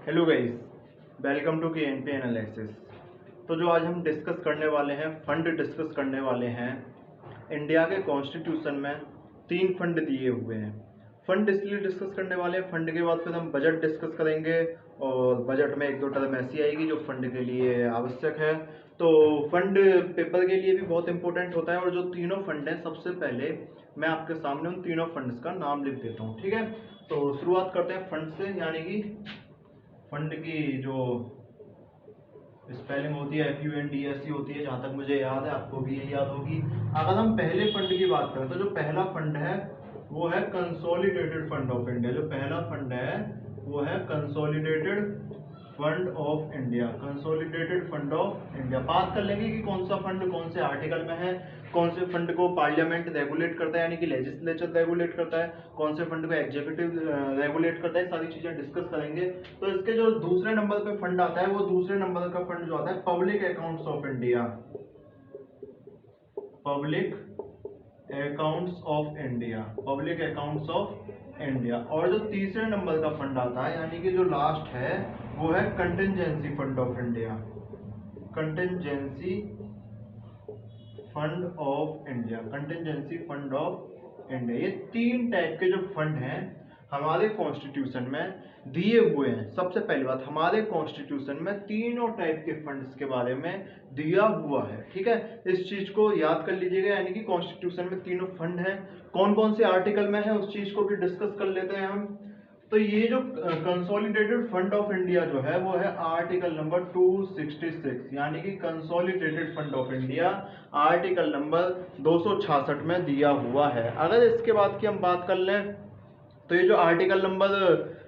Hello guys, welcome to के analysis. तो जो आज हम डिस्कस करने वाले हैं, फंड डिस्कस करने वाले हैं। इंडिया के कॉन्स्टिट्यूशन में 3 फंड दिए हुए हैं। फंड इसलिए डिस्कस करने वाले हैं, फंड के बाद फिर हम बजट डिस्कस करेंगे और बजट में 1-2 टर्म ऐसी आएगी जो फंड के लिए आवश्यक है। तो फंड पेपर के लिए भी बहुत इंपॉर्टेंट होता है। और जो तीनों फंड हैं, सबसे पहले मैं आपके सामने उन तीनों फंड्स का नाम लिख देता हूँ, ठीक है। तो शुरुआत करते हैं फंड से, यानी कि फंड की जो स्पेलिंग होती है FUNDSE होती है, जहाँ तक मुझे याद है, आपको भी यही याद होगी। अगर हम पहले फंड की बात करें तो जो पहला फंड है वो है कंसोलिडेटेड फंड ऑफ इंडिया। जो पहला फंड है वो है consolidated fund of India. Consolidated fund of India बात कर लेंगे कि कौन सा फंड कौन से आर्टिकल में है, कौन से फंड को पार्लियामेंट रेगुलेट करता है यानी कि लेजिस्लेचर रेगुलेट करता है, कौन से फंड को एग्जीक्यूटिव रेगुलेट करता है, सारी चीजें डिस्कस करेंगे। तो इसके जो दूसरे नंबर पे फंड आता है, वो दूसरे नंबर का फंड जो आता है public accounts of India. Public accounts of India, public accounts of India. और जो तीसरे नंबर का फंड आता है, यानी कि जो लास्ट है, वो है contingency fund of India. Contingency fund of India, contingency fund of India. ये 3 टाइप के जो फंड हैं हमारे कॉन्स्टिट्यूशन में दिए हुए हैं। सबसे पहली बात, हमारे कॉन्स्टिट्यूशन में तीनों टाइप के फंड्स के बारे में दिया हुआ है, ठीक है। इस चीज को याद कर लीजिएगा, यानी कि कॉन्स्टिट्यूशन में तीनों फंड हैं। कौन कौन से आर्टिकल में है उस चीज को भी डिस्कस कर लेते हैं हम। तो ये जो कंसोलिडेटेड फंड ऑफ इंडिया जो है वो है आर्टिकल नंबर 266, यानी कि consolidated fund of India article number 266 में दिया हुआ है। अगर इसके बाद की हम बात कर लें तो ये जो article number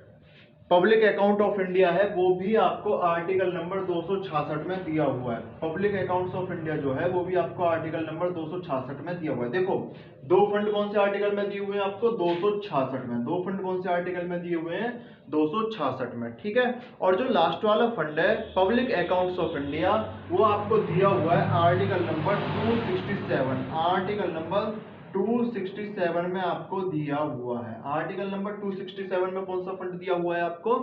public account of India है वो भी आपको आर्टिकल नंबर 266 में दिया हुआ है। पब्लिक अकाउंट्स ऑफ इंडिया जो है वो भी आपको आर्टिकल नंबर 266 में दिया हुआ है। देखो, दो फंड कौन से आर्टिकल में दिए हुए हैं आपको? 266 में। दो फंड कौन से आर्टिकल में दिए हुए हैं? 266 में, ठीक है। और जो लास्ट वाला फंड है पब्लिक अकाउंट्स ऑफ इंडिया, वो आपको दिया हुआ है आर्टिकल नंबर 267। आर्टिकल नंबर 267 में आपको दिया हुआ है। आर्टिकल नंबर 267 में कौन सा फंड दिया हुआ है आपको?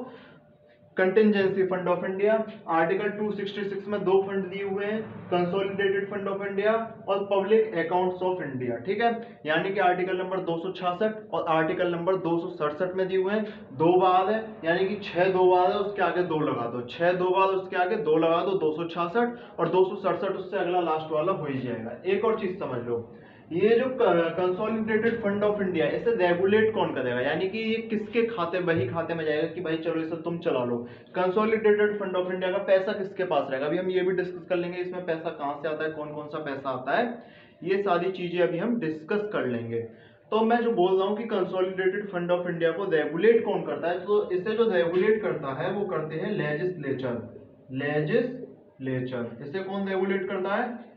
Contingency fund of India. Article 266 में दो फंड दिए हुए हैं, कंसोलिडेटेड फंड ऑफ इंडिया और पब्लिक अकाउंट्स ऑफ इंडिया, ठीक है। यानी कि आर्टिकल नंबर 266 और आर्टिकल नंबर 267 में दिए हुए हैं। 2 बार है, यानी कि 6 2 बार है, उसके आगे 2 लगा दो। 6 2 बार, उसके आगे 2 लगा दो, 266। और 267 उससे अगला लास्ट वाला हो ही जाएगा। एक और चीज समझ लो, ये जो कंसोलिडेटेड फंड ऑफ इंडिया, इसे रेगुलेट कौन करेगा? यानी कि ये किसके खाते, वही खाते में जाएगा कि भाई चलो इसे तुम चला लो। कंसोलिडेटेड फंड ऑफ इंडिया का पैसा किसके पास रहेगा? अभी हम ये भी डिस्कस कर लेंगे, इसमें पैसा कहां से आता है, कौन कौन सा पैसा आता है, ये सारी चीजें अभी हम डिस्कस कर लेंगे। तो मैं जो बोल रहा हूँ कि कंसोलिडेटेड फंड ऑफ इंडिया को रेगुलेट कौन करता है, तो इसे जो रेगुलेट करता है वो करते हैं लेजिस्लेचर। लेजिस्लेचर, इसे कौन रेगुलेट करता है?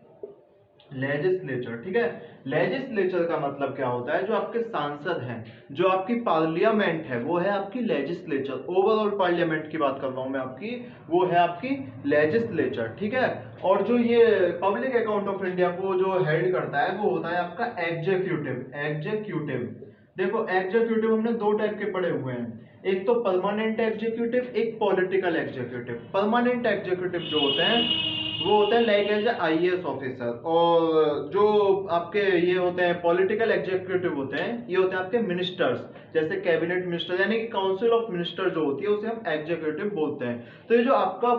लेजिस्लेचर, ठीक है। लेजिस्लेचर का मतलब क्या होता है? जो आपके सांसद हैं, जो आपकी पार्लियामेंट है, वो है आपकी लेजिस्लेचर। ओवरऑल पार्लियामेंट की बात कर रहा हूं मैं आपकी, वो है आपकी लेजिस्लेचर, ठीक है। और जो ये पब्लिक अकाउंट ऑफ इंडिया को जो हेड करता है वो होता है आपका एग्जीक्यूटिव। एग्जीक्यूटिव, देखो एग्जीक्यूटिव हमने 2 टाइप के पढ़े हुए हैं, एक तो परमानेंट एग्जीक्यूटिव, एक पॉलिटिकल एग्जीक्यूटिव। परमानेंट एग्जीक्यूटिव जो होते हैं वो होते हैं लाइक एज IAS ऑफिसर, और जो आपके ये होते हैं पॉलिटिकल एग्जीक्यूटिव होते हैं, ये होते हैं आपके मिनिस्टर्स, जैसे कैबिनेट मिनिस्टर, यानी कि काउंसिल ऑफ मिनिस्टर जो होती है उसे हम एग्जीक्यूटिव बोलते हैं। तो ये जो आपका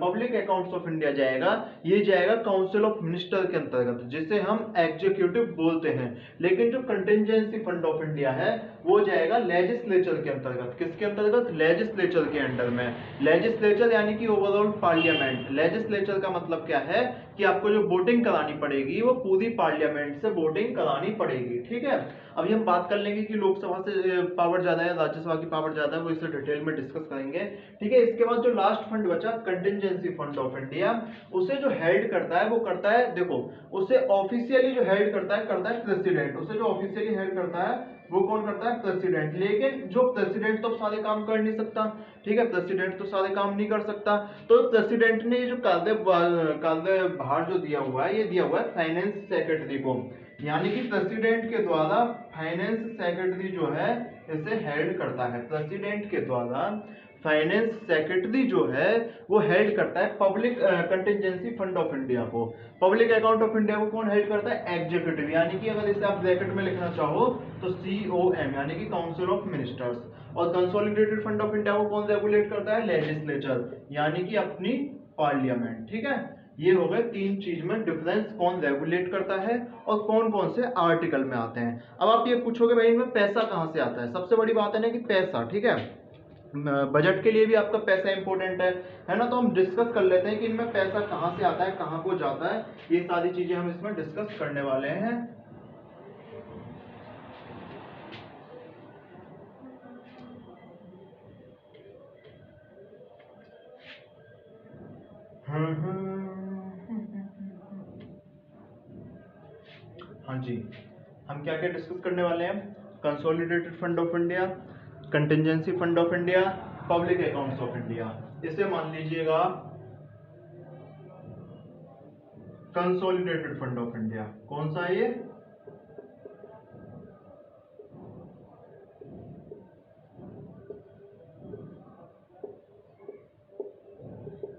पब्लिक अकाउंट्स ऑफ इंडिया जाएगा, ये जाएगा काउंसिल ऑफ मिनिस्टर के अंतर्गत, जिसे हम एग्जीक्यूटिव बोलते हैं। लेकिन जो कंटिजेंसी फंड ऑफ इंडिया है वो जाएगा लेजिस्लेचर के अंतर्गत। किसके अंतर्गत? लेजिस्लेचर के अंडर में। लेजिस्लेचर यानी कि ओवरऑल पार्लियामेंट। लेजिस्लेचर का मतलब क्या है कि आपको जो वोटिंग करानी पड़ेगी वो पूरी पार्लियामेंट से वोटिंग करानी पड़ेगी, ठीक है। अभी हम बात कर लेंगे कि लोकसभा से पावर ज्यादा है, राज्यसभा की पावर ज्यादा है, वो इसे डिटेल में डिस्कस करेंगे, ठीक है। इसके बाद जो लास्ट फंड बचा कंटिजेंसी फंड ऑफ इंडिया, उसे जो हेड करता है वो करता है, देखो उसे ऑफिशियली जो हेड करता है प्रेसिडेंट। उसे जो ऑफिशियली हेड करता है वो कौन करता है? प्रेसिडेंट। लेकिन जो प्रेसिडेंट तो सारे काम कर नहीं सकता, ठीक है, प्रेसिडेंट तो सारे काम नहीं कर सकता। तो प्रेसिडेंट ने ये जो कार्यभार जो दिया हुआ है, ये दिया हुआ है फाइनेंस सेक्रेटरी को, यानी कि प्रेसिडेंट के द्वारा फाइनेंस सेक्रेटरी जो है इसे हेड करता है। प्रेसिडेंट के द्वारा फाइनेंस सेक्रेटरी जो है वो हेल्ड करता है public contingency fund of India को। पब्लिक अकाउंट ऑफ इंडिया को कौन हेल्ड करता है? एग्जीक्यूटिव, यानी कि अगर इसे आप ब्रैकेट में लिखना चाहो तो COM, यानी कि काउंसिल ऑफ मिनिस्टर्स। और कंसोलिडेटेड फंड ऑफ इंडिया को कौन रेगुलेट करता है? लेजिस्लेचर, यानी कि अपनी पार्लियामेंट। ठीक है, ये हो गए तीन चीज में डिफरेंस, कौन रेगुलेट करता है और कौन कौन से आर्टिकल में आते हैं। अब आप ये पूछोगे भाई इनमें पैसा कहां से आता है? सबसे बड़ी बात है ना कि पैसा, ठीक है, बजट के लिए भी आपका पैसा इंपॉर्टेंट है ना। तो हम डिस्कस कर लेते हैं कि इनमें पैसा कहां से आता है, कहां को जाता है, ये सारी चीजें हम इसमें डिस्कस करने वाले हैं। हाँ जी, हम क्या क्या डिस्कस करने वाले हैं? Consolidated fund of India, contingency fund of India, public accounts of India. इसे मान लीजिएगा कंसोलिडेटेड फंड ऑफ इंडिया। कौन सा है ये?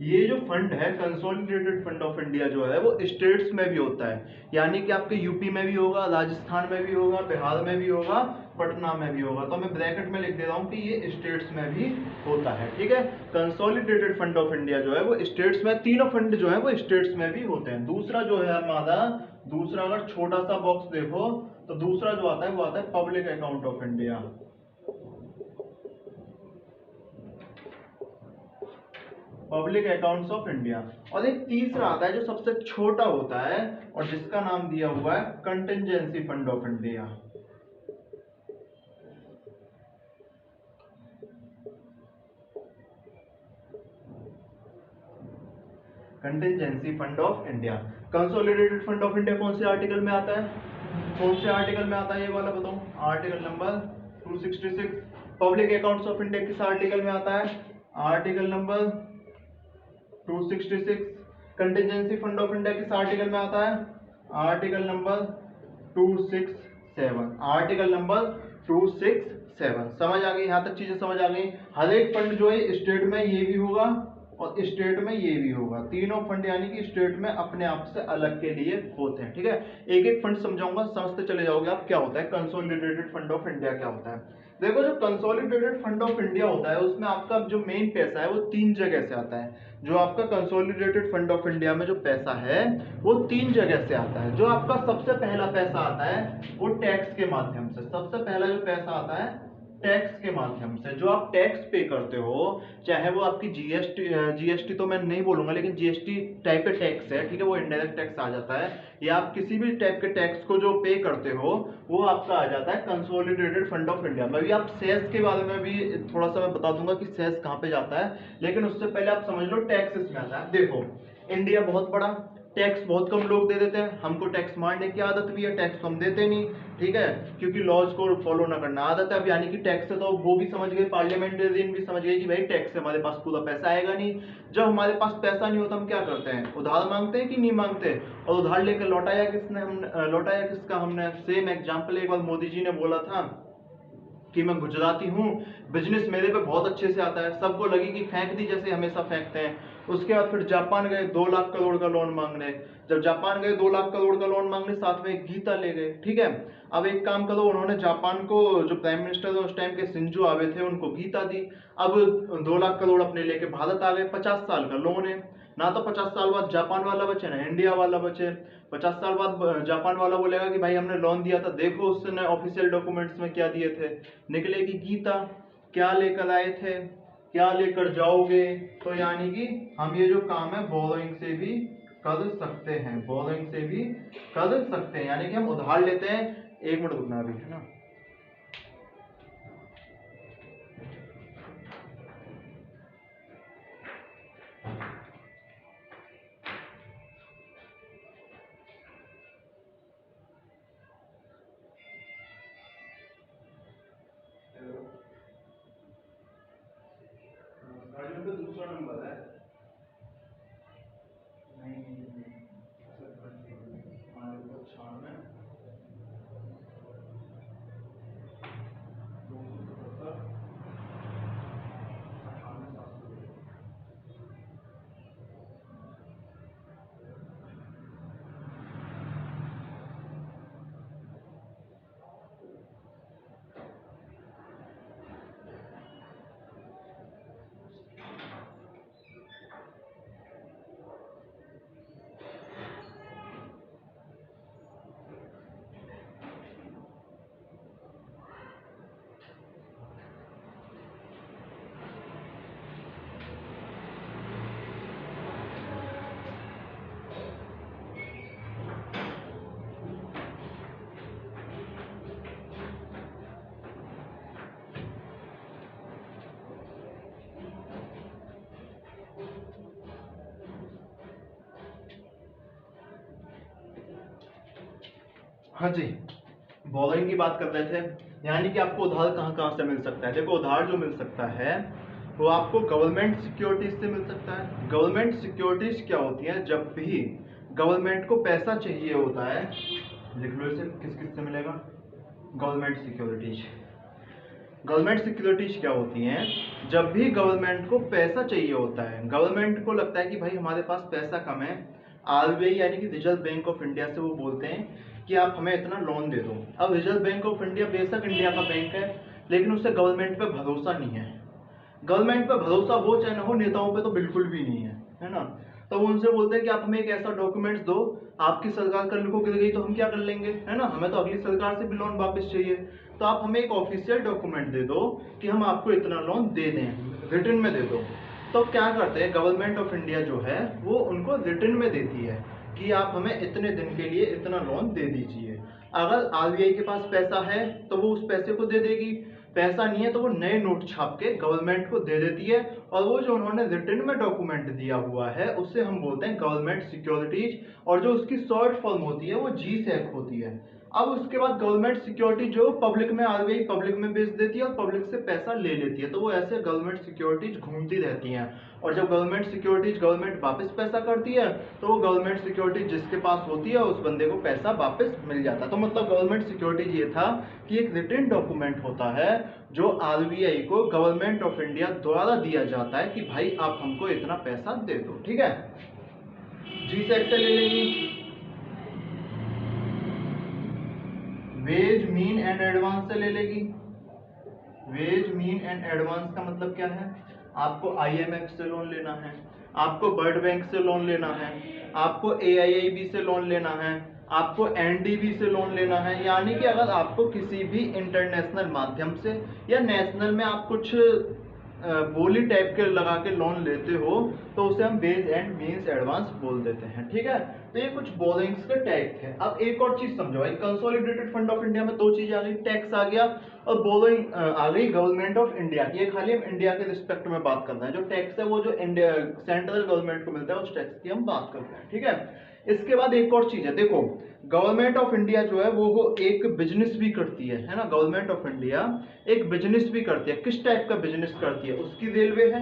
ये जो फंड है कंसोलिडेटेड फंड ऑफ इंडिया जो है वो स्टेट्स में भी होता है, यानी कि आपके यूपी में भी होगा, राजस्थान में भी होगा, बिहार में भी होगा, पटना में भी होगा। तो मैं ब्रैकेट में लिख दे रहा हूँ कि ये स्टेट्स में भी होता है। ठीक है, कंसोलिडेटेड फंड ऑफ इंडिया जो है वो स्टेट्स में, तीनों फंड जो है वो स्टेट्स में भी होते हैं। दूसरा जो है हमारा, दूसरा अगर छोटा सा बॉक्स देखो तो दूसरा जो आता है वो आता है public account of India. Public accounts of India. और एक तीसरा आता है जो सबसे छोटा होता है और जिसका नाम दिया हुआ है contingency fund of India. Contingency fund of India. Consolidated fund of India कौन से आर्टिकल में आता है? कौन से आर्टिकल में आता है ये वाला बताओ? Article number 266। Public accounts of India किस आर्टिकल में आता है? Article number 266। Contingency fund of India किस आर्टिकल में आता है? Article number 267। Article number 267। समझ आ गई? यहां तक चीजें समझ आ गई। हर एक फंड जो है स्टेट में ये भी होगा और स्टेट में ये भी होगा। तीनों फंड यानी कि स्टेट में अपने आप से अलग के लिए होते हैं। ठीक है, एक एक फंड समझाऊंगा, समझते चले जाओगे आप क्या होता है कंसोलिडेटेड फंड ऑफ इंडिया क्या होता है। देखो, जो कंसोलिडेटेड फंड ऑफ इंडिया होता है उसमें आपका जो मेन पैसा है वो तीन जगह से आता है। जो आपका कंसोलिडेटेड फंड ऑफ इंडिया में जो पैसा है वो तीन जगह से आता है। जो आपका सबसे पहला पैसा आता है वो टैक्स के माध्यम से। सबसे पहला जो पैसा आता है टैक्स के माध्यम से। जो आप टैक्स पे करते हो, चाहे वो आपकी जीएसटी तो मैं नहीं बोलूंगा, लेकिन जीएसटी टाइप का टैक्स है, ठीक है, वो इनडायरेक्ट टैक्स आ जाता है, या आप किसी भी टाइप के टैक्स को जो पे करते हो वो आपका आ जाता है कंसोलिडेटेड फंड ऑफ इंडिया में। अभी आप सेस के बारे में भी थोड़ा सा मैं बता दूंगा कि सेस कहाँ पे जाता है, लेकिन उससे पहले आप समझ लो टैक्स इसमें आता है। देखो, इंडिया बहुत बड़ा, टैक्स बहुत कम लोग दे देते हैं, हमको टैक्स मारने की आदत भी है, टैक्स हम देते नहीं, ठीक है, क्योंकि लॉज को फॉलो ना करना आदत है। अब यानी कि टैक्स से तो वो भी समझ गए, पार्लियामेंटेरियन भी समझ गए कि भाई टैक्स से हमारे पास पूरा पैसा आएगा नहीं। जब हमारे पास पैसा नहीं होता हम क्या करते हैं? उधार मांगते हैं कि नहीं मांगते? और उधार लेकर लौटाया किसने? हमने लौटाया किसका? हमने। सेम एग्जाम्पल एक बार मोदी जी ने बोला था कि मैं गुजराती हूँ, बिजनेस मेरे पे बहुत अच्छे से आता है, सबको लगी कि फेंक दी जैसे हमेशा फेंकते हैं। उसके बाद फिर जापान गए 2 लाख करोड़ का लोन मांगने। जब जापान गए 2 लाख करोड़ का लोन मांगने, साथ में एक गीता ले गए। ठीक है, अब एक काम करो, उन्होंने जापान को, जो प्राइम मिनिस्टर उस टाइम के शिंजो आबे थे, उनको गीता दी। अब 2 लाख करोड़ अपने लेके भारत आ गए। 50 साल का लोन है ना, तो 50 साल बाद जापान वाला बचे ना इंडिया वाला बचे। 50 साल बाद जापान वाला बोलेगा कि भाई हमने लोन दिया था, देखो उसने ऑफिशियल डॉक्यूमेंट्स में क्या दिए थे, निकलेगी गीता। क्या लेकर आए थे, क्या लेकर जाओगे? तो यानी कि हम ये जो काम है बोरोइंग से भी कर सकते हैं, बोरोइंग से भी कर सकते हैं, यानी कि हम उधार लेते हैं। 1 मिनट रुकना अभी, है ना। गाड़ी में दूसरा नंबर है। नहीं, हमारे को 96 277 98 हाँ जी, बोरोइंग की बात कर रहे थे, यानी कि आपको उधार कहाँ कहाँ से मिल सकता है। देखो उधार जो मिल सकता है वो आपको गवर्नमेंट सिक्योरिटीज से मिल सकता है। गवर्नमेंट सिक्योरिटीज क्या होती है, जब भी गवर्नमेंट को पैसा चाहिए होता है, लिख लो इसे, किस किस से मिलेगा, गवर्नमेंट सिक्योरिटीज। गवर्नमेंट सिक्योरिटीज क्या होती हैं, जब भी गवर्नमेंट को पैसा चाहिए होता है, गवर्नमेंट को लगता है कि भाई हमारे पास पैसा कम है, आरबीआई यानी कि रिजर्व बैंक ऑफ इंडिया से वो बोलते हैं कि आप हमें इतना लोन दे दो। अब रिजर्व बैंक ऑफ इंडिया बेशक इंडिया का बैंक है, लेकिन उसे गवर्नमेंट पे भरोसा नहीं है। गवर्नमेंट पे भरोसा हो चाहे ना हो, नेताओं पे तो बिल्कुल भी नहीं है ना। तो वो उनसे बोलते हैं कि आप हमें एक ऐसा डॉक्यूमेंट्स दो, आपकी सरकार कल को गिर गई तो हम क्या कर लेंगे, है ना, हमें तो अगली सरकार से भी लोन वापस चाहिए। तो आप हमें एक ऑफिशियल डॉक्यूमेंट दे दो कि हम आपको इतना लोन दे दें, रिटर्न में दे दो। तो क्या करते हैं, गवर्नमेंट ऑफ इंडिया जो है वो उनको रिटर्न में देती है कि आप हमें इतने दिन के लिए इतना लोन दे दीजिए। अगर आरबीआई के पास पैसा है तो वो उस पैसे को दे देगी, पैसा नहीं है तो वो नए नोट छाप के गवर्नमेंट को दे देती है। और वो जो उन्होंने रिटर्न में डॉक्यूमेंट दिया हुआ है उससे हम बोलते हैं गवर्नमेंट सिक्योरिटीज, और जो उसकी शॉर्ट फॉर्म होती है वो जीसैक होती है। अब उसके बाद गवर्नमेंट सिक्योरिटी जो पब्लिक में, आरबीआई पब्लिक में बेच देती है और पब्लिक से पैसा ले लेती है। तो वो ऐसे गवर्नमेंट सिक्योरिटीज घूमती रहती हैं, और जब गवर्नमेंट सिक्योरिटीज गवर्नमेंट वापस पैसा करती है तो वो गवर्नमेंट सिक्योरिटी जिसके पास होती है उस बंदे को पैसा वापस मिल जाता है। तो मतलब गवर्नमेंट सिक्योरिटीज ये था कि एक रिटन डॉक्यूमेंट होता है जो आरबीआई को गवर्नमेंट ऑफ इंडिया द्वारा दिया जाता है कि भाई आप हमको इतना पैसा दे दो, ठीक है। जीसैक से ले लेंगे, वेज मीन एंड एडवांस से ले लेगी। वेज मीन एंड एडवांस का मतलब क्या है, आपको आईएमएफ से लोन लेना है, आपको वर्ल्ड बैंक से लोन लेना है, आपको एआईआईबी से लोन लेना है, आपको एनडीबी से लोन लेना है। यानी कि अगर आपको किसी भी इंटरनेशनल माध्यम से या नेशनल में आप कुछ बोली टाइप के लगा के लोन लेते हो तो उसे हम वेज एंड मीन्स एडवांस बोल देते हैं, ठीक है। तो ये कुछ बोरिंग्स के टाइप थे। अब एक और चीज समझो भाई, कंसोलिडेटेड फंड ऑफ इंडिया में दो चीजें आ गई, टैक्स आ गया और बोरिंग आ गई गवर्नमेंट ऑफ इंडिया की। ये खाली हम इंडिया के रिस्पेक्ट में बात कर रहे हैं, जो टैक्स है वो जो इंडिया सेंट्रल गवर्नमेंट को मिलता है उस टैक्स की हम बात करते हैं, ठीक है। इसके बाद एक और चीज है, देखो गवर्नमेंट ऑफ इंडिया जो है वो एक बिजनेस भी करती है ना। गवर्नमेंट ऑफ इंडिया एक बिजनेस भी करती है। किस टाइप का बिजनेस करती है, उसकी रेलवे है,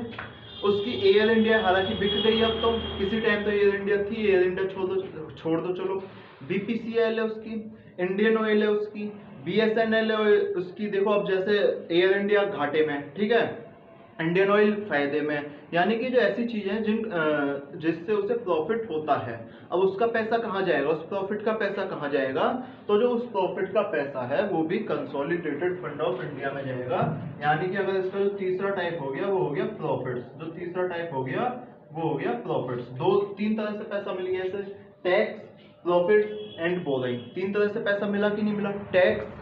उसकी एयर इंडिया, हालांकि बिक गई अब तो, किसी टाइम तो एयर इंडिया थी, एयर इंडिया छोड़ दो चलो। बीपीसीएल है उसकी, इंडियन ऑयल है उसकी, बीएसएनएल है उसकी। देखो अब जैसे एयर इंडिया घाटे में, ठीक है, इंडियन ऑयल फायदे में, यानी कि जो ऐसी चीजें जिससे उसे प्रॉफिट होता है, अब उसका पैसा कहाँ जाएगा, उस प्रॉफिट का पैसा कहाँ जाएगा, तो जो उस प्रॉफिट का पैसा है वो भी कंसोलिडेटेड फंड ऑफ इंडिया में जाएगा। यानी कि अगर इसका जो तीसरा टाइप हो गया वो हो गया प्रॉफिट्स, जो तीसरा टाइप हो गया वो हो गया प्रॉफिट्स। तीन तरह से पैसा मिल गया इसे, टैक्स, प्रॉफिट एंड बोरिंग। तीन तरह से पैसा मिला कि नहीं मिला, टैक्स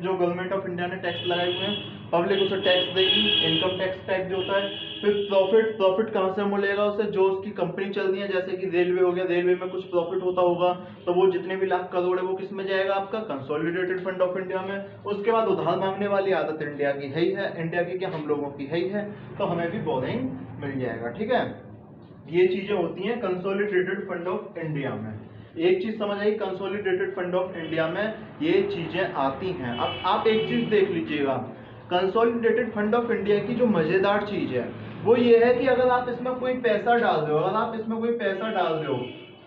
जो गवर्नमेंट ऑफ इंडिया ने टैक्स लगाए हुए हैं, पब्लिक उसे टैक्स देगी, इनकम टैक्स टाइप जो होता है। फिर प्रॉफिट कहाँ से मिलेगा उसे, जो उसकी कंपनी चल रही है, जैसे कि रेलवे हो गया, रेलवे में कुछ प्रॉफिट होता होगा तो वो जितने भी लाख करोड़ है वो किस में जाएगा, आपका कंसोलिडेटेड फंड ऑफ इंडिया में। उसके बाद उधार मांगने वाली आदत इंडिया की है ही है, इंडिया की क्या, हम लोगों की है ही है, तो हमें भी बोरिंग मिल जाएगा, ठीक है। ये चीजें होती हैं कंसोलिडेटेड फंड ऑफ इंडिया में। एक चीज समझ आई, कंसोलिडेटेड फंड ऑफ इंडिया में ये चीजें आती हैं। अब आप एक चीज देख लीजिएगा, कंसोलिडेटेड फंड ऑफ इंडिया की जो मजेदार चीज है वो ये है कि अगर आप इसमें कोई पैसा डाल रहे हो, अगर आप इसमें कोई पैसा डाल रहे हो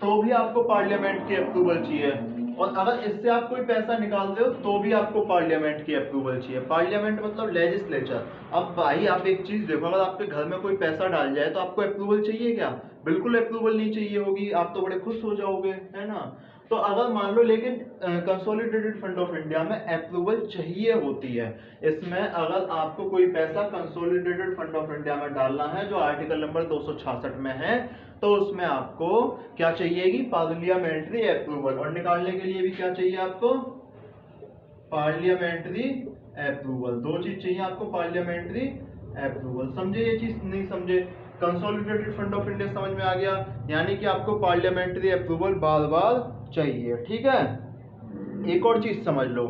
तो भी आपको पार्लियामेंट की अप्रूवल चाहिए, और अगर इससे आप कोई पैसा निकाल रहे हो तो भी आपको पार्लियामेंट की अप्रूवल चाहिए। पार्लियामेंट मतलब लेजिस्लेचर। अब भाई आप एक चीज देखो, अगर आपके घर में कोई पैसा डाल जाए तो आपको अप्रूवल चाहिए क्या, बिल्कुल अप्रूवल नहीं चाहिए होगी, आप तो बड़े खुश हो जाओगे, है ना। तो अगर मान लो, लेकिन कंसोलिडेटेड फंड ऑफ इंडिया में अप्रूवल चाहिए होती है। इसमें अगर आपको कोई पैसा कंसोलिडेटेड फंड ऑफ इंडिया में डालना है जो आर्टिकल नंबर 266 में है, तो उसमें आपको क्या चाहिएगी, पार्लियामेंट्री अप्रूवल, और निकालने के लिए भी क्या चाहिए आपको, पार्लियामेंट्री अप्रूवल। दो चीज चाहिए आपको, पार्लियामेंट्री अप्रूवल। समझे ये चीज, नहीं समझे, कंसोलिडेटेड फंड ऑफ इंडिया समझ में आ गया, यानी कि आपको पार्लियामेंट्री अप्रूवल बार बार चाहिए, ठीक है। एक और चीज समझ लो,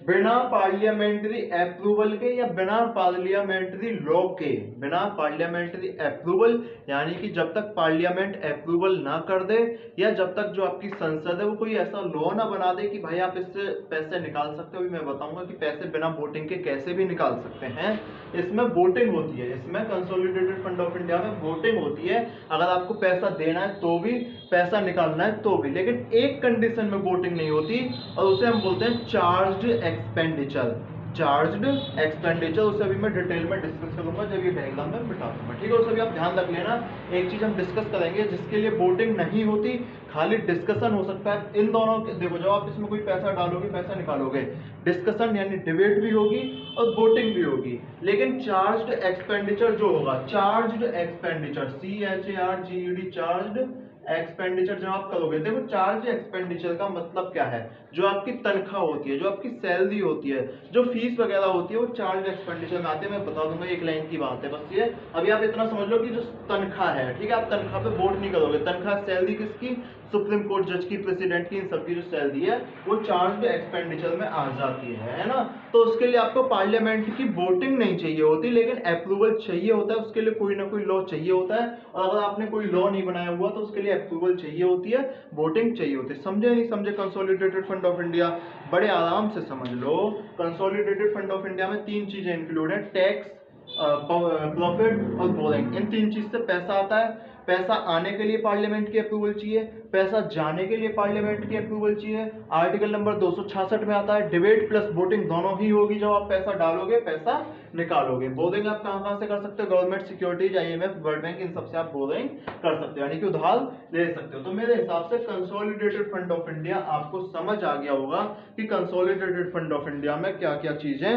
बिना पार्लियामेंट्री अप्रूवल के या बिना पार्लियामेंट्री लॉ के, बिना पार्लियामेंट्री अप्रूवल यानी कि जब तक पार्लियामेंट अप्रूवल ना कर दे या जब तक जो आपकी संसद है वो कोई ऐसा लॉ ना बना दे कि भाई आप इससे पैसे निकाल सकते हो। अभी मैं बताऊंगा कि पैसे बिना वोटिंग के कैसे भी निकाल सकते हैं। इसमें वोटिंग होती है, इसमें कंसोलिडेटेड फंड ऑफ इंडिया में वोटिंग होती है। अगर आपको पैसा देना है तो भी, पैसा निकालना है तो भी, लेकिन एक कंडीशन में वोटिंग नहीं होती और उसे हम बोलते हैं चार्ज्ड एक्सपेंडिचर। चार्ज्ड एक्सपेंडिचर, उसे अभी मैं डिटेल में डिस्कस करूंगा जब ये डायग्राम में बिठा दूंगा, ठीक है। उसे भी आप ध्यान रख लेना। एक चीज हम डिस्कस करेंगे जिसके लिए वोटिंग नहीं होती, खाली डिस्कशन हो सकता है। इन दोनों के देखो, जब आप इसमें कोई पैसा डालोगे, पैसा निकालोगे, डिस्कशन यानी डिबेट भी होगी और वोटिंग भी होगी। लेकिन चार्ज्ड एक्सपेंडिचर जो होगा, charged expenditure, CHARGED, charged expenditure जब आप करोगे, देखो चार्ज एक्सपेंडिचर का मतलब क्या है, जो आपकी तनख्वाह होती है, जो आपकी सैलरी होती है, जो फीस वगैरह होती है, वो चार्ज एक्सपेंडिचर में आते हैं। मैं बता दूंगा, एक लाइन की बात है बस ये। अभी आप इतना समझ लो कि जो तनख्वाह है, ठीक है, आप तनख्वाह पे वोट नहीं करोगे, तनख्वाह सैलरी किसकी, सुप्रीम कोर्ट जज की, प्रेसिडेंट की, इन सबकी जो सैलरी है वो चार्ज एक्सपेंडिचर में आ जाती है ना। तो उसके लिए आपको पार्लियामेंट की वोटिंग नहीं चाहिए होती, लेकिन अप्रूवल चाहिए होता है। उसके लिए कोई ना कोई लॉ चाहिए होता है, और अगर आपने कोई लॉ नहीं बनाया हुआ तो उसके लिए अप्रूवल चाहिए होती है, वोटिंग चाहिए होती है। समझे नहीं समझे कंसोलिडेटेड फंड ऑफ इंडिया? बड़े आराम से समझ लो। कंसोलिडेटेड फंड ऑफ इंडिया में तीन चीजें इंक्लूड है, टैक्स, प्रॉफिट और बोरिंग। इन तीन चीज से पैसा आता है। पैसा आने के लिए पार्लियामेंट की अप्रूवल चाहिए, पैसा जाने के लिए पार्लियामेंट की अप्रूवल चाहिए। आर्टिकल नंबर 266 में आता है डिबेट प्लस वोटिंग दोनों ही होगी जब आप पैसा डालोगे, पैसा निकालोगे। बोरिंग आप कहां कहां से कर सकते हो, government securities, IMF, world bank, इन सबसे आप बोरिंग कर सकते हो, यानी कि उधार ले सकते हो। तो मेरे हिसाब से कंसोलिडेटेड फंड ऑफ इंडिया आपको समझ आ गया होगा कि कंसोलिडेटेड फंड ऑफ इंडिया में क्या क्या चीजें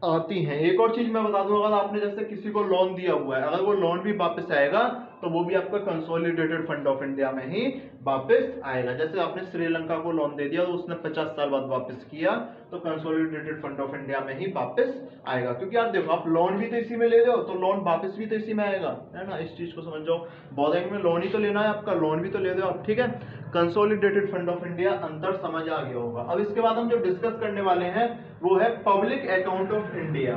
आती हैं। एक और चीज मैं बता दूं, अगर आपने जैसे किसी को लोन दिया हुआ है, अगर वो लोन भी वापस आएगा तो वो भी आपका कंसोलिडेटेड फंड ऑफ इंडिया में ही वापस आएगा। जैसे आपने श्रीलंका को लोन दे दिया और उसने 50 साल बाद वापस किया, तो कंसोलिडेटेड फंड ऑफ इंडिया में ही वापस आएगा। क्योंकि यार देखो, आप लोन भी तो इसी में ले रहे हो, तो लोन वापस भी तो इसी में आएगा, है ना। इस चीज को समझ जाओ, बोरिंग में लोन ही तो लेना है आपका, लोन भी तो ले रहे हो आप, ठीक है। कंसोलिडेटेड फंड ऑफ इंडिया अंतर समझ आ गया होगा। अब इसके बाद हम जो डिस्कस करने वाले हैं वो है पब्लिक अकाउंट ऑफ इंडिया।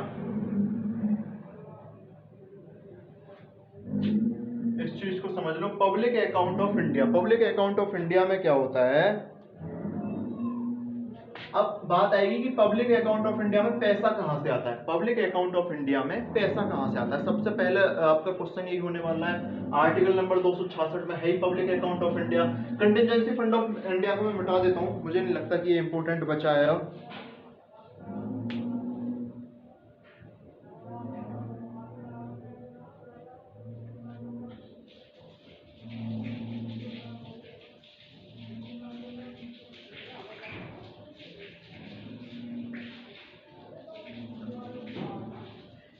इस चीज को समझ लो, public account of India. Public account of India में क्या होता है, अब बात आएगी कि पब्लिक अकाउंट ऑफ इंडिया में पैसा कहां से आता है। पब्लिक अकाउंट ऑफ इंडिया में पैसा कहां से आता है, सबसे पहले आपका क्वेश्चन यही होने वाला है। आर्टिकल नंबर 266 में है ही public account of India. Contingency fund of India को मैं मिटा देता हूं, मुझे नहीं लगता कि ये इंपॉर्टेंट बचा है अब।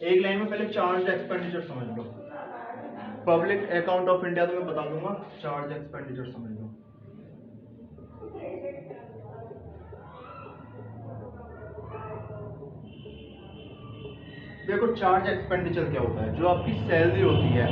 एक लाइन में पहले चार्ज एक्सपेंडिचर समझ लो। पब्लिक अकाउंट ऑफ इंडिया तो मैं बता दूंगा, चार्ज एक्सपेंडिचर समझ लो। देखो चार्ज एक्सपेंडिचर क्या होता है, जो आपकी सैलरी होती है।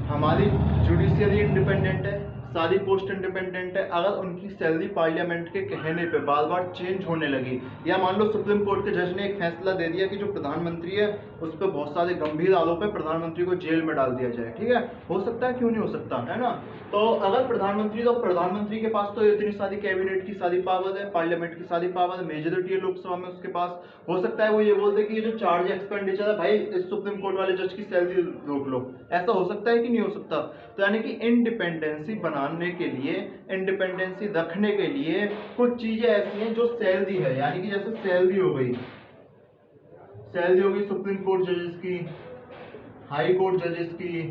हमारी जुडिशियरी इंडिपेंडेंट है, सारी पोस्ट इंडिपेंडेंट है। अगर उनकी सैलरी पार्लियामेंट के कहने पे बार बार चेंज होने लगी, या मान लो सुप्रीम कोर्ट के जज ने एक फैसला दे दिया कि जो प्रधानमंत्री है उस पर बहुत सारे गंभीर आरोप है, प्रधानमंत्री को जेल में डाल दिया जाए, ठीक है, हो सकता है, क्यों नहीं हो सकता, है ना। तो अगर प्रधानमंत्री के पास तो इतनी सारी कैबिनेट की सारी पावर है, पार्लियामेंट की सारी पावर है, मेजोरिटी है लोकसभा में उसके पास, हो सकता है वो ये बोल दे कि ये जो चार्ज एक्सपेंडिचर है भाई, इस सुप्रीम कोर्ट वाले जज की सैलरी रोक लो। ऐसा हो सकता है कि नहीं हो सकता। तो यानी कि इंडिपेंडेंसी बनाने के लिए, इंडिपेंडेंसी रखने के लिए कुछ चीजें ऐसी हैं जो सैलरी है, यानी कि जैसे सैलरी हो गई, सुप्रीम कोर्ट जजेस की, हाई कोर्ट जजेस की,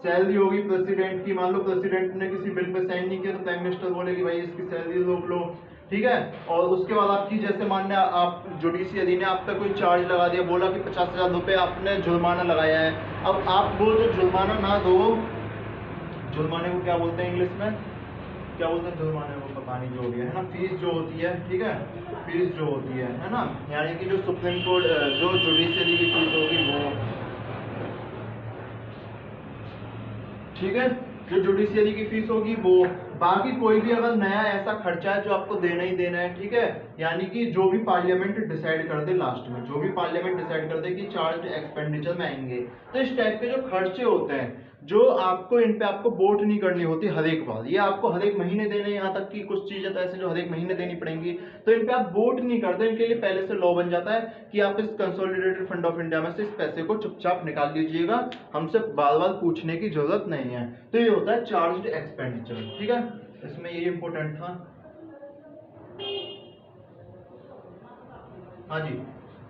सैलरी होगी प्रेसिडेंट की। मान लो प्रेसिडेंट ने किसी बिल पे साइन नहीं किया तो प्राइम मिनिस्टर बोले कि भाई इसकी सैलरी रोक लो, ठीक है। और उसके बाद आपकी जैसे मानने आप जुडिशियरी ने आप पे कोई चार्ज लगा दिया, बोला कि 50,000 रुपये आपने जुर्माना लगाया है। अब आप वो जो जुर्माना ना दो, जुर्माने को क्या बोलते हैं इंग्लिश में, क्या बोलते हैं जुर्माने को, पता नहीं, जो भी है ना, फीस जो होती है, ठीक है, फीस जो होती है ना, यानी कि जो सुप्रीम कोर्ट, जो जुडिशियरी की फीस होगी वो, ठीक है, जो जुडिशियरी की फीस होगी वो बाकी कोई भी अगर नया ऐसा खर्चा है जो आपको देना ही देना है, ठीक है, यानी कि जो भी पार्लियामेंट डिसाइड कर दे, लास्ट में जो भी पार्लियामेंट डिसाइड कर दे कि चार्ज एक्सपेंडिचर में आएंगे, तो इस टाइप के जो खर्चे होते हैं जो आपको इन पे आपको वोट नहीं करनी होती हर एक बार, ये आपको हर एक महीने देने, यहाँ तक कि कुछ चीजें तो ऐसे जो हर एक महीने देनी पड़ेंगी, तो इन पे आप वोट नहीं करते, इनके लिए पहले से लॉ बन जाता है कि आप इस कंसोलिडेटेड फंड ऑफ इंडिया में से इस पैसे को चुपचाप निकाल लीजिएगा, हमसे बार बार पूछने की जरूरत नहीं है। तो ये होता है चार्ज एक्सपेंडिचर, ठीक है, इसमें ये इंपॉर्टेंट था। हाँ जी,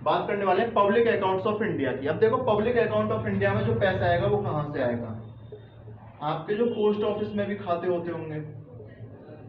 बात करने वाले हैं पब्लिक अकाउंट्स ऑफ इंडिया की। अब देखो पब्लिक अकाउंट ऑफ इंडिया में जो पैसा आएगा वो कहां से आएगा, आपके जो पोस्ट ऑफिस में भी खाते होते होंगे,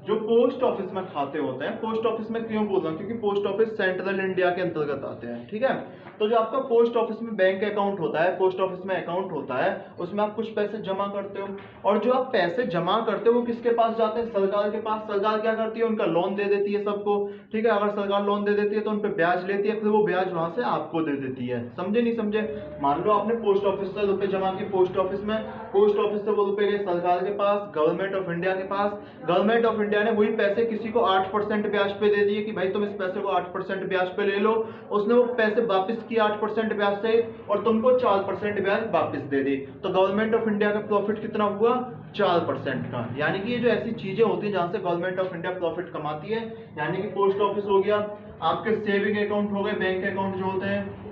जो पोस्ट ऑफिस में खाते होते हैं, पोस्ट ऑफिस में क्यों बोल रहा हूँ, क्योंकि पोस्ट ऑफिस सेंट्रल इंडिया के अंतर्गत आते हैं, ठीक है। तो जो आपका पोस्ट ऑफिस में बैंक अकाउंट होता है, पोस्ट ऑफिस में अकाउंट होता है, उसमें आप कुछ पैसे जमा करते हो, और जो आप पैसे जमा करते हो वो किसके पास जाते हैं, सरकार के पास। सरकार क्या करती है, उनका लोन दे देती है सबको, ठीक है। अगर सरकार लोन दे देती है तो उन पर ब्याज लेती है, फिर वो ब्याज वहां से आपको दे देती है, समझे नहीं समझे। मान लो आपने पोस्ट ऑफिस से रुपए जमा किए पोस्ट ऑफिस में, पोस्ट ऑफिस से वो रुपए गए सरकार के पास, गवर्नमेंट ऑफ इंडिया के पास, गवर्नमेंट ऑफ इंडिया ने वही पैसे किसी को 8% ब्याज पे दे दिए कि भाई तुम इस पैसे को 8% ब्याज पे ले लो, उसने वो पैसे वापस किए 8% ब्याज से और तुमको 4% ब्याज वापस दे दी, तो गवर्नमेंट ऑफ इंडिया का प्रॉफिट कितना हुआ, 4% का। यानी कि ये जो ऐसी चीजें होती हैं जहां से गवर्नमेंट ऑफ इंडिया प्रॉफिट कमाती है, यानी कि पोस्ट ऑफिस हो गया, आपके सेविंग अकाउंट हो गए, बैंक अकाउंट जो होते हैं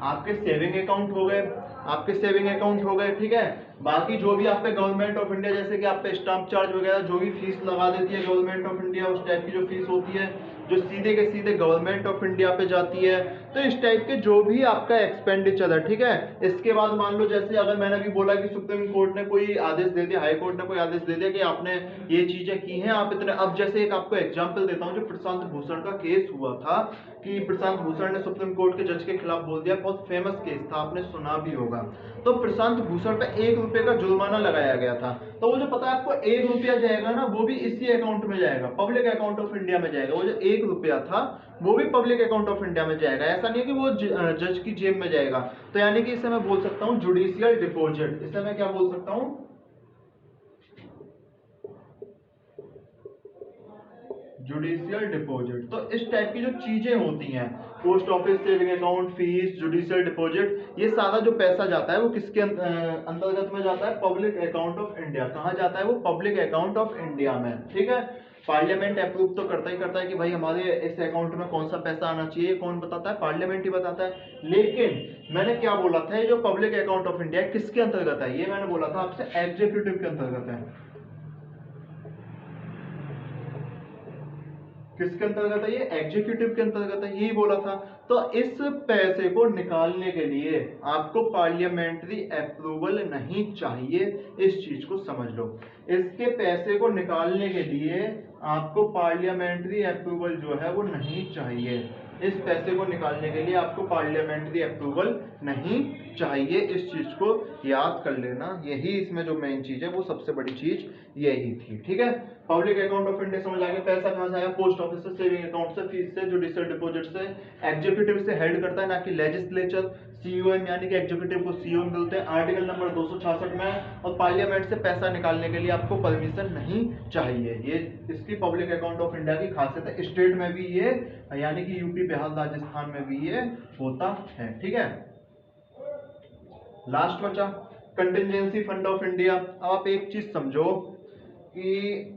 आपके सेविंग अकाउंट हो गए, आपके सेविंग अकाउंट हो गए, ठीक है। बाकी जो भी आप पे गवर्नमेंट ऑफ इंडिया, जैसे कि आप पे स्टाम्प चार्ज वगैरह जो भी फीस लगा देती है गवर्नमेंट ऑफ इंडिया, उस टाइप की जो फीस होती है जो सीधे के सीधे गवर्नमेंट ऑफ इंडिया पे जाती है, तो इस टाइप के जो भी आपका एक्सपेंडिचर है, ठीक है। इसके बाद मान लो जैसे अगर मैंने अभी बोला कि सुप्रीम कोर्ट ने कोई आदेश दे दिया, हाई कोर्ट ने कोई आदेश दे दिया कि आपने ये चीजें की हैं, आप इतने, अब जैसे एक आपको एग्जांपल देता हूँ, जो प्रशांत भूषण का केस हुआ था कि प्रशांत भूषण ने सुप्रीम कोर्ट के जज के खिलाफ बोल दिया, बहुत फेमस केस था, आपने सुना भी होगा। तो प्रशांत भूषण पे 1 रुपए का जुर्माना लगाया गया था, तो वो जो पता है आपको 1 रुपया जाएगा ना, वो भी इसी अकाउंट में जाएगा, पब्लिक अकाउंट ऑफ इंडिया में जाएगा। वो जो 1 रुपया था वो भी पब्लिक अकाउंट ऑफ इंडिया में जाएगा, ऐसा नहीं है कि वो जज की जेब में जाएगा। तो यानी कि इसे मैं बोल सकता हूँ जुडिशियल डिपॉजिट, इसे मैं क्या बोल सकता हूँ, जुडिशियल डिपॉजिट। तो इस टाइप की जो चीजें होती हैं, post office, saving account, fees, judicial deposit, ये सारा जो पैसा जाता है वो किसके अंतर्गत में जाता है, पब्लिक अकाउंट ऑफ इंडिया। कहाँ जाता है वो, पब्लिक अकाउंट ऑफ इंडिया में, ठीक है। पार्लियामेंट अप्रूव तो करता ही करता है कि भाई हमारे इस अकाउंट में कौन सा पैसा आना चाहिए, कौन बताता है, पार्लियामेंट ही बताता है। लेकिन मैंने क्या बोला था, ये जो पब्लिक अकाउंट ऑफ इंडिया किसके अंतर्गत है, ये मैंने बोला था आपसे एग्जीक्यूटिव के अंतर्गत है। किसके अंतर्गत है, ये एग्जीक्यूटिव के अंतर्गत है, यही बोला था। तो इस पैसे को निकालने के लिए आपको पार्लियामेंट्री अप्रूवल नहीं चाहिए, इस चीज को समझ लो। इसके पैसे को निकालने के लिए आपको पार्लियामेंट्री अप्रूवल जो है वो नहीं चाहिए, इस पैसे को निकालने के लिए आपको पार्लियामेंट्री अप्रूवल नहीं चाहिए, इस चीज को याद कर लेना। यही इसमें जो मेन चीज है वो सबसे बड़ी चीज यही थी, ठीक है। पब्लिक अकाउंट ऑफ इंडिया समझ आ गया, पैसा कहां से आया, पोस्ट ऑफिस से, सेविंग अकाउंट से, फीस से, जुडिशियल डिपॉजिट से, एग्जीक्यूटिव से हेड करता है ना कि लेजिस्लेचर, सीओएम, यानी कि एग्जीक्यूटिव को सीओएम बोलते हैं आर्टिकल नंबर 266 में। और पार्लियामेंट से पैसा निकालने के लिए आपको परमिशन नहीं चाहिए, ये इसकी पब्लिक अकाउंट ऑफ इंडिया की खासियत है। स्टेट में भी ये, यानी कि यूपी, बिहार, राजस्थान में भी ये होता है, ठीक है। लास्ट बचा कंटिजेंसी फंड ऑफ इंडिया। अब आप एक चीज समझो कि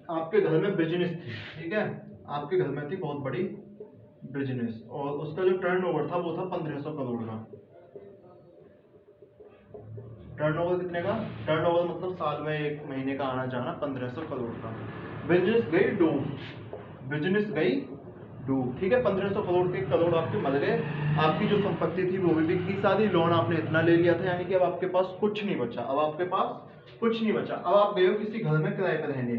आपके घर में बिजनेस थी, ठीक है, आपके घर में थी बहुत बड़ी बिजनेस, और उसका जो टर्नओवर था वो था 1500 करोड़ का। टर्नओवर कितने का, टर्नओवर मतलब साल में 1 महीने का आना जाना 1500 करोड़ का। बिजनेस गई डूब, बिजनेस गई डूब, ठीक है। 1500 करोड़ के करोड़ आपके मर गए, आपकी जो संपत्ति थी वो भी बिकी सारी, लोन आपने इतना ले लिया था, यानी कि अब आपके पास कुछ नहीं बचा, अब आपके पास कुछ नहीं बचा। अब आप गए हो किसी घर में किराए पे रहने,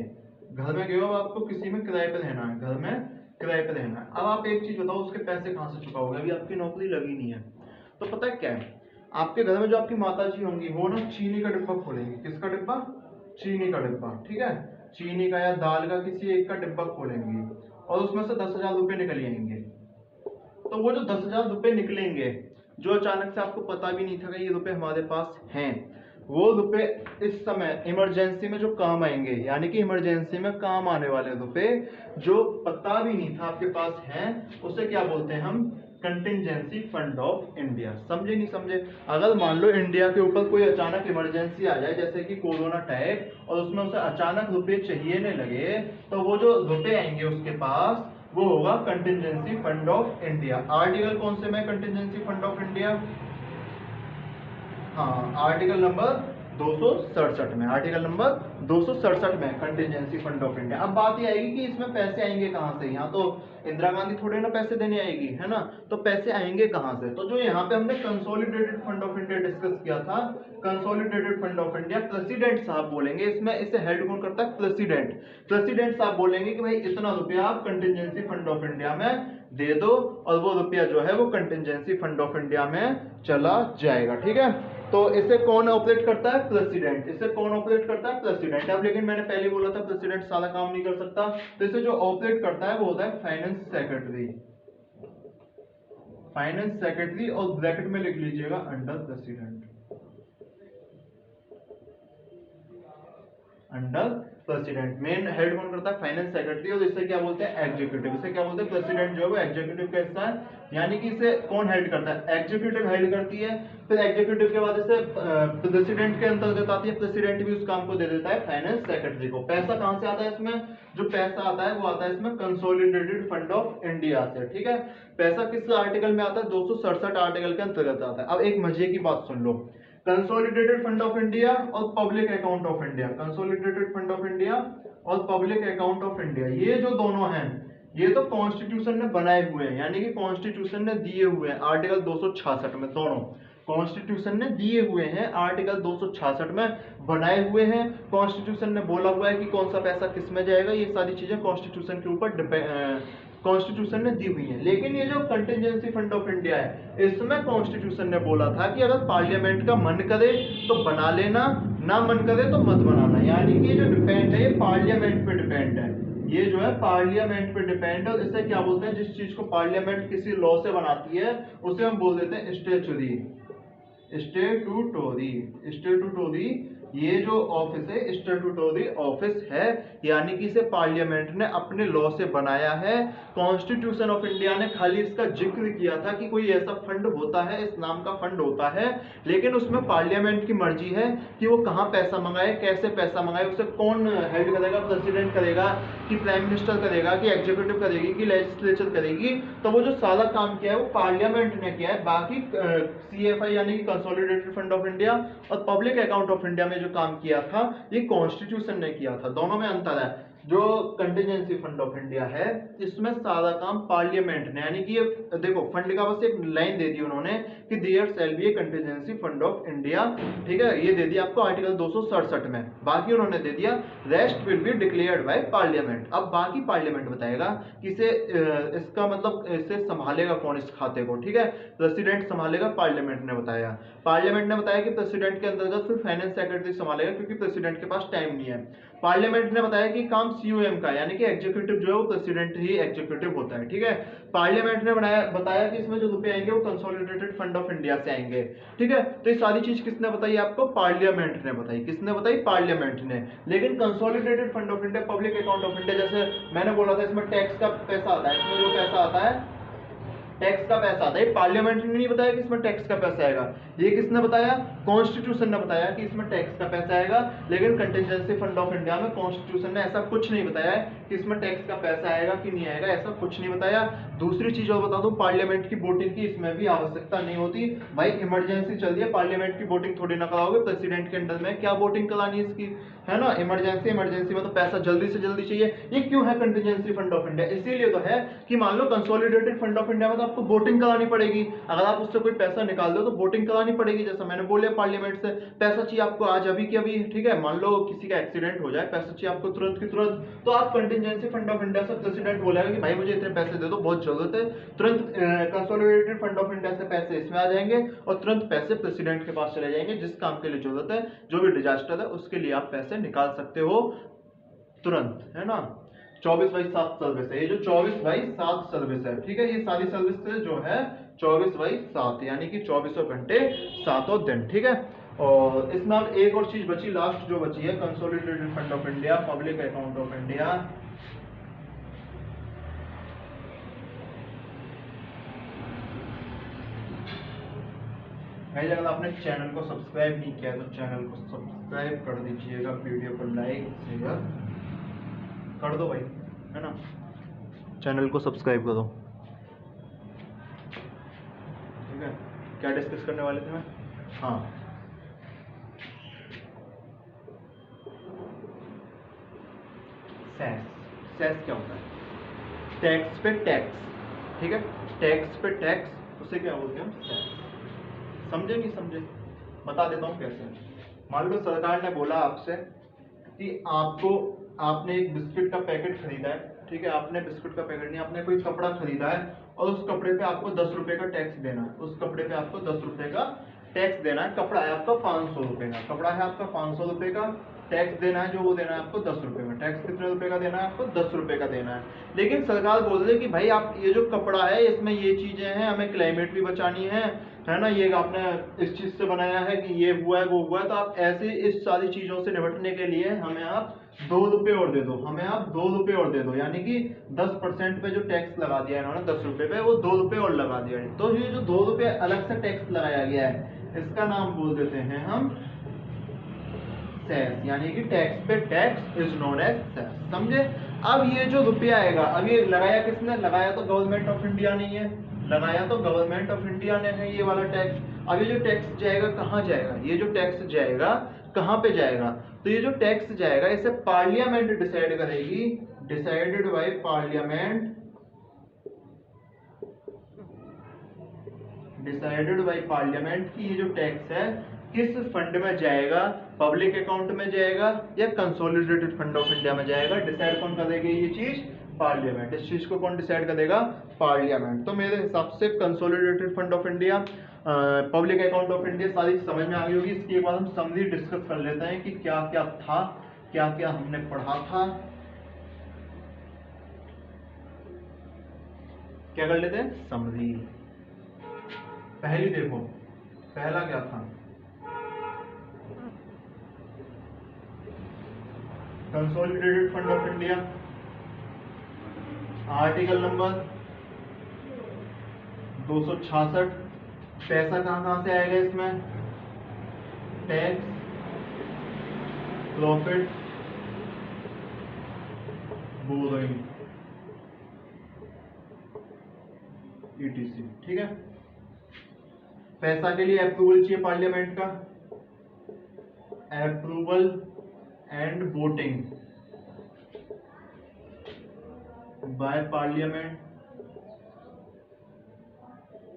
घर में गए हो, आपको किसी में किराए पे रहना है, घर में किराए पे रहना है। अब आप एक चीज बताओ, उसके पैसे कहाँ से चुकाओगे, अभी आपकी नौकरी लगी नहीं है। तो पता है क्या है, आपके घर में जो आपकी माता जी होंगी वो ना चीनी का डिब्बा खोलेंगी, किसका डिब्बा, चीनी का डिब्बा, ठीक है, चीनी का या दाल का किसी एक का डिब्बा खोलेंगी, और उसमें से 10,000 रुपए निकल आएंगे। तो वो जो 10,000 रुपए निकलेंगे, जो अचानक से आपको पता भी नहीं था कि ये रुपए हमारे पास हैं, वो रुपए इस समय इमरजेंसी में जो काम आएंगे, यानी कि इमरजेंसी में काम आने वाले रुपए जो पता भी नहीं था आपके पास हैं, उसे क्या बोलते हैं हम? Contingency fund of India. समझे नहीं समझे? अगर मान लो इंडिया के ऊपर कोई अचानक इमरजेंसी आ जाए, जैसे कि कोरोना टाइप, और उसमें उसे अचानक रुपए चाहिए नहीं लगे, तो वो जो रुपए आएंगे उसके पास, वो होगा contingency fund of India. Article कौन से में कंटिजेंसी फंड ऑफ इंडिया? हाँ, आर्टिकल नंबर 267 में, आर्टिकल नंबर 267 में कंटिजेंसी फंड ऑफ इंडिया। अब बात ये आएगी कि इसमें पैसे आएंगे कहाँ से? यहाँ तो इंदिरा गांधी थोड़े ना पैसे देने आएगी, है ना? तो पैसे आएंगे कहाँ से? तो जो यहाँ पे हमने consolidated fund of India discuss किया था, consolidated fund of India, president साहब बोलेंगे इसमें, इसे हेल्ड कौन करता है? प्रेसिडेंट। प्रेसिडेंट साहब बोलेंगे कि भाई इतना रुपया आप कंटिजेंसी फंड ऑफ इंडिया में दे दो, और वो रुपया जो है वो कंटिजेंसी फंड ऑफ इंडिया में चला जाएगा। ठीक है, तो इसे कौन ऑपरेट करता है? प्रेसिडेंट। इसे कौन ऑपरेट करता है? प्रेसिडेंट। अब लेकिन मैंने पहले बोला था प्रेसिडेंट सारा काम नहीं कर सकता, तो इसे जो ऑपरेट करता है वो होता है फाइनेंस सेक्रेटरी। फाइनेंस सेक्रेटरी, और ब्रैकेट में लिख लीजिएगा under president. Under president. Main head कौन करता है? Finance secretary. और इसे क्या बोलते हैं? एग्जीक्यूटिव। इसे क्या बोलते हैं? प्रेसिडेंट जो है वो एग्जीक्यूटिव का हिस्सा है, यानी कि इसे कौन हेड करता है? एग्जीक्यूटिव हेड करती है। फिर एग्जीक्यूटिव के बाद इसे प्रेसिडेंट के अंतर्गत आती है, प्रेसिडेंट भी उस काम को दे देता है फाइनेंस सेक्रेटरी को। पैसा कहां से आता है इसमें? जो पैसा आता है वो आता है इसमें कंसोलिडेटेड फंड ऑफ इंडिया से। ठीक है, पैसा किस आर्टिकल में आता है? 267 आर्टिकल के अंतर्गत आता है। अब एक मजे की बात सुन लो, कंसोलिडेटेड फंड ऑफ इंडिया और public account of India, consolidated fund of India और पब्लिक अकाउंट ऑफ इंडिया, ये जो दोनों हैं, ये तो कॉन्स्टिट्यूशन ने बनाए हुए हैं, यानी कि कॉन्स्टिट्यूशन ने दिए हुए हैं आर्टिकल 266 में। दोनों कॉन्स्टिट्यूशन ने दिए हुए हैं, आर्टिकल 266 में बनाए हुए हैं। कॉन्स्टिट्यूशन ने बोला हुआ है कि कौन सा पैसा किस में जाएगा, ये सारी चीजें कॉन्स्टिट्यूशन के ऊपर कॉन्स्टिट्यूशन ने दी हुई है। लेकिन ये जो कंटिजेंसी फंड ऑफ इंडिया है, इसमें कॉन्स्टिट्यूशन ने बोला था कि अगर पार्लियामेंट का मन करे तो बना लेना, ना मन करे तो मत बनाना। यानी कि जो डिपेंड है ये पार्लियामेंट पे डिपेंड है, ये जो है पार्लियामेंट पे डिपेंड है। और इसे क्या बोलते हैं? जिस चीज को पार्लियामेंट किसी लॉ से बनाती है उसे हम बोल देते हैं स्टेचुरी, स्टेटूटोरी। स्टेटूटोरी ये जो ऑफिस है स्टेटूटोरी ऑफिस है, यानी कि इसे पार्लियामेंट ने अपने लॉ से बनाया है। कॉन्स्टिट्यूशन ऑफ इंडिया ने खाली इसका जिक्र किया था कि कोई ऐसा फंड होता है, इस नाम का फंड होता है, लेकिन उसमें पार्लियामेंट की मर्जी है कि वो कहाँ पैसा मंगाए, कैसे पैसा मंगाए, उसे कौन हेड करेगा? प्रेसिडेंट करेगा कि प्राइम मिनिस्टर करेगा कि एग्जीक्यूटिव करेगी कि लेजिस्लेचर करेगी? तो वो जो सारा काम किया है वो पार्लियामेंट ने किया है। बाकी CFI यानी कि कंसोलिडेटेड फंड ऑफ इंडिया और पब्लिक अकाउंट ऑफ इंडिया में जो काम किया था ये कॉन्स्टिट्यूशन ने किया था। दोनों में अंतर है। जो कंटिजेंसी फंड ऑफ इंडिया है इसमें सारा काम पार्लियामेंट ने, यानी कि ये देखो फंड का बस एक लाइन दे दी उन्होंने कि there shall be a contingency fund of India. ठीक है, ये दे दिया आपको आर्टिकल 267 में। बाकी उन्होंने दे दिया rest will be declared by parliament. अब बाकी पार्लियामेंट बताएगा कि इसे इसका मतलब इसे संभालेगा कौन इस खाते को। ठीक है, प्रेसिडेंट संभालेगा, पार्लियामेंट ने बताया। पार्लियामेंट ने बताया कि प्रेसिडेंट के अंतर्गत फिर फाइनेंस सेक्रेटरी संभालेगा, क्योंकि प्रेसिडेंट के पास टाइम नहीं है। पार्लियामेंट ने बताया कि काम COM का, यानी कि एग्जीक्यूटिव जो है वो प्रेसिडेंट ही एग्जीक्यूटिव होता है। ठीक है, पार्लियामेंट ने बताया कि इसमें जो रुपए आएंगे वो कंसोलिडेटेड फंड ऑफ इंडिया से आएंगे। ठीक है, तो ये सारी चीज किसने बताई आपको? पार्लियामेंट ने बताई। किसने बताई? पार्लियामेंट ने। लेकिन consolidated fund of India, public account of India, जैसे मैंने बोला था इसमें टैक्स का पैसा आता है, इसमें जो पैसा आता है टैक्स का पैसा आता है, पार्लियामेंट ने नहीं बताया कि इसमें टैक्स का पैसा आएगा, ये किसने बताया? कॉन्स्टिट्यूशन ने बताया कि इसमें टैक्स का पैसा आएगा। लेकिन कंटिजेंसी फंड ऑफ इंडिया में कॉन्स्टिट्यूशन ने ऐसा कुछ नहीं बताया है कि इसमें टैक्स का पैसा आएगा कि नहीं आएगा, ऐसा कुछ नहीं बताया। दूसरी चीज और बता दूं, पार्लियामेंट की वोटिंग की इसमें भी आवश्यकता नहीं होती। भाई इमरजेंसी चल रही है, पार्लियामेंट की वोटिंग थोड़ी ना कराओगे, प्रेसिडेंट के अंडर में क्या वोटिंग करानी है इसकी, है ना? इमरजेंसी में तो पैसा जल्दी से जल्दी चाहिए। ये क्यों है कंटिजेंसी फंड ऑफ इंडिया? इसीलिए तो है कि मान लो कंसोलिडेटेड फंड ऑफ इंडिया में तो आपको वोटिंग करानी पड़ेगी। अगर आप उससे कोई पैसा निकाल दो तो वोटिंग करानी पड़ेगी। जैसा मैंने बोला पार्लियामेंट से पैसा चाहिए आपको आज अभी के अभी। ठीक है, मान लो किसी का एक्सीडेंट हो जाए, पैसा चाहिए आपको तुरंत की तुरंत, तो आप कंटिजेंसी फंड ऑफ इंडिया से प्रेसिडेंट बोलेगा कि भाई मुझे इतने पैसे दे दो, बहुत जरूरत है। तुरंत कंसोलिडेटेड फंड ऑफ इंडिया से पैसे इसमें आ जाएंगे और तुरंत पैसे प्रेसिडेंट के पास चले जाएंगे। जिस काम के लिए जरूरत है, जो भी डिजास्टर है, उसके लिए आप पैसे निकाल सकते हो तुरंत, है ना? 24/7 सर्विस है, ये जो 24/7 सर्विस है। ठीक है, ये सारी सर्विस जो है 24/7, यानी कि 24 घंटे 7 दिन। ठीक है, और इसमें अब एक और चीज बची, लास्ट जो बची है, consolidated fund of India, public account of India. भाई अगर आपने चैनल को सब्सक्राइब नहीं किया तो चैनल को सब्सक्राइब कर दीजिएगा, वीडियो को लाइक शेयर कर दो भाई, है ना, चैनल को सब्सक्राइब करो। ठीक है, क्या डिस्कस करने वाले थे मैं? हाँ, सेस। सेस क्या होता है? टैक्स पे टैक्स। ठीक है, टैक्स पे टैक्स, उसे क्या बोलते हैं हम? सेस। समझे नहीं समझे? बता देता हूँ कैसे। मान लो सरकार ने बोला आपसे कि आपने एक बिस्किट का पैकेट खरीदा है, ठीक है, आपने बिस्किट का पैकेट नहीं, आपने कोई कपड़ा खरीदा है और उस कपड़े पे आपको 10 रुपए का टैक्स देना है। उस कपड़े पे आपको 10 रुपए का टैक्स देना है। कपड़ा है आपका 500 रुपए का, कपड़ा है आपका 500 रुपए का, टैक्स देना है जो वो देना है आपको 10 रुपए का। टैक्स कितने रुपए का देना है आपको? 10 रुपए का देना है। लेकिन सरकार बोल रही है कि भाई आप ये जो कपड़ा है इसमें ये चीजें हैं, हमें क्लाइमेट भी बचानी है ना, ये आपने इस चीज से बनाया है कि ये हुआ है वो हुआ है, तो आप ऐसे इस सारी चीजों से निपटने के लिए हमें आप 2 रुपए और दे दो, हमें आप 2 रुपए और दे दो, यानी कि 10% पे जो टैक्स लगा दिया इन्होंने 10 रुपए पे, वो 2 रुपए और लगा दिया। तो ये जो 2 रुपए अलग से टैक्स लगाया गया है, इसका नाम बोल देते हैं हम सेस, यानी कि टैक्स पे tax is known as cess. समझे? अब ये जो रुपया आएगा, अब ये लगाया किसने? लगाया तो गवर्नमेंट ऑफ इंडिया नहीं है, लगाया तो गवर्नमेंट ऑफ इंडिया ने है ये वाला टैक्स। अब ये जो टैक्स जाएगा कहाँ जाएगा? ये जो टैक्स जाएगा कहाँ पे जाएगा? तो ये जो टैक्स जाएगा इसे पार्लियामेंट डिसाइड करेगी, decided by parliament, decided by parliament की ये जो टैक्स है किस फंड में जाएगा, पब्लिक अकाउंट में जाएगा या कंसोलिडेटेड फंड ऑफ इंडिया में जाएगा। डिसाइड कौन करेगा ये चीज? पार्लियामेंट। इस चीज को कौन डिसाइड करेगा? पार्लियामेंट। तो मेरे हिसाब से consolidated fund of India, public account of India सारी समझ में आ गई होगी। इसके बाद हम समरी डिस्कस कर लेते हैं कि क्या क्या था, क्या क्या हमने पढ़ा था। क्या कर लेते हैं? समरी। पहली देखो, पहला क्या था? Consolidated fund of India, article number 266। पैसा कहां से आएगा इसमें? Tax, profit, borrowing, etc. ठीक है, पैसा के लिए अप्रूवल चाहिए पार्लियामेंट का, approval and voting by parliament.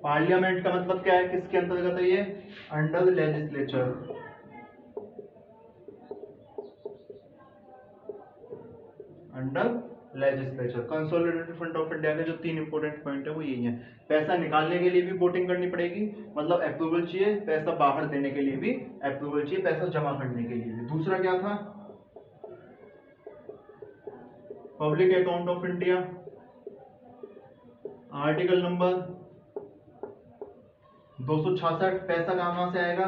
Parliament का मतलब क्या है? किसके अंतर्गत है ये? Under legislature, under legislature. Consolidated fund of India के जो 3 इंपॉर्टेंट पॉइंट है वो यही है। पैसा निकालने के लिए भी वोटिंग करनी पड़ेगी, मतलब अप्रूवल चाहिए, पैसा बाहर देने के लिए भी अप्रूवल चाहिए, पैसा जमा करने के लिए भी। दूसरा क्या था? Public account of India, article number 266। पैसा कहां से आएगा?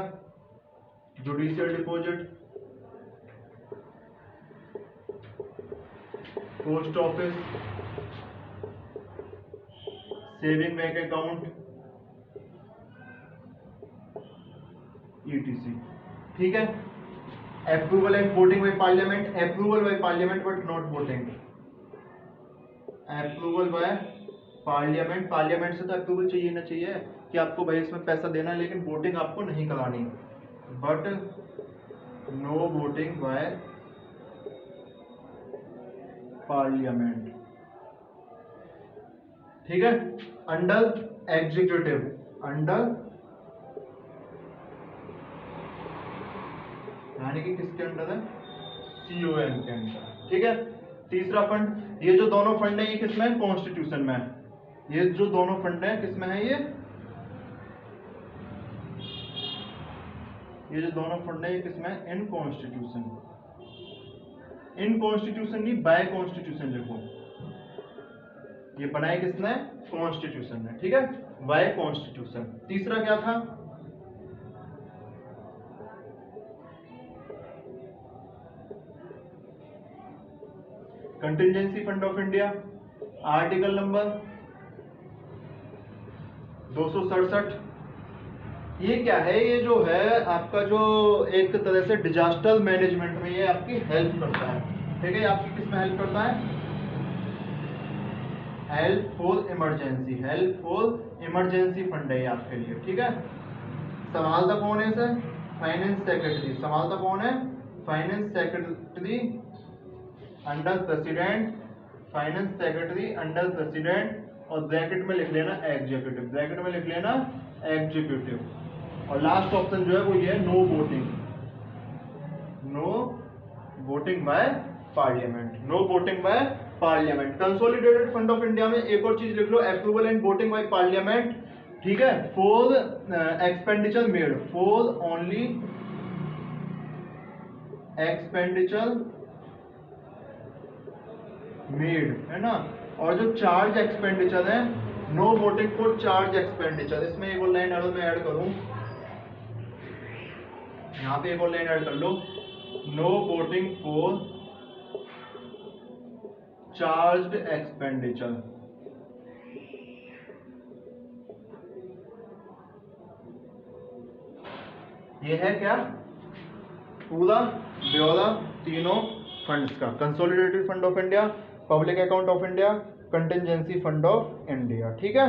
Judicial deposit, post office, saving bank account, etc. ठीक है, approval and voting by parliament, approval by parliament but not voting. Approval by parliament, parliament से तो अप्रूवल चाहिए ना चाहिए कि आपको भाई इसमें पैसा देना है, लेकिन वोटिंग आपको नहीं करानी, but no voting by parliament. ठीक है, अंडर एग्जीक्यूटिव, अंडर, यानी कि किसके अंडर है? सीओएम के अंडर। ठीक है, तीसरा फंड, ये जो दोनों फंड है ये किसमें है? कॉन्स्टिट्यूशन में है। ये जो दोनों फंड है किसमें है? ये जो दोनों फंड है ये किसमें है? In constitution. इन कॉन्स्टिट्यूशन नहीं, बाय कॉन्स्टिट्यूशन लिखो। ये बनाए किसने? कॉन्स्टिट्यूशन ने। ठीक है, बाय कॉन्स्टिट्यूशन। तीसरा क्या था? Contingency fund of India, article number 267। ये क्या है, ये जो है आपका जो एक तरह से डिजास्टर मैनेजमेंट में ये आपकी हेल्प करता है, ठीक है। आपकी किस में हेल्प करता है? हेल्प फॉर इमरजेंसी फंड है ये आपके लिए, ठीक है। संभालता कौन है इसे? Finance secretary. संभालता कौन है? Finance secretary under president, finance secretary under president, और ब्रैकेट में लिख लेना एग्जीक्यूटिव, ब्रैकेट में लिख लेना एग्जीक्यूटिव। और लास्ट ऑप्शन जो है वो ये है no voting, no voting by parliament, no voting by parliament. Consolidated fund of India में एक और चीज लिख लो, approval and voting by parliament, ठीक है। For expenditure made, for only expenditure made, है ना। और जो चार्ज एक्सपेंडिचर है, no voting for charge expenditure. इसमें एक और लाइन अगर मैं ऐड करूं, यहाँ पे एक और लाइन ऐड कर लो, no voting for charge expenditure. ये है क्या? पूरा ब्यौरा तीनों फंड्स का, consolidated fund of India, public account of India, contingency fund of India, ठीक है।